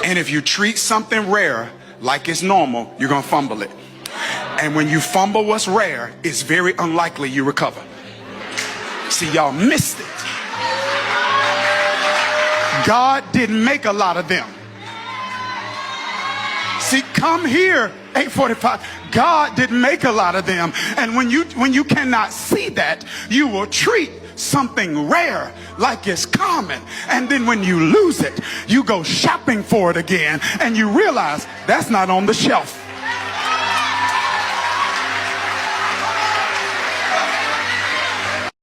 And if you treat something rare like it's normal, you're going to fumble it. And when you fumble what's rare, it's very unlikely you recover. See, y'all missed it. God didn't make a lot of them. See, come here, 8:45. God didn't make a lot of them. And when you cannot see that, you will treat something rare like it's common. And then when you lose it, you go shopping for it again, and you realize that's not on the shelf.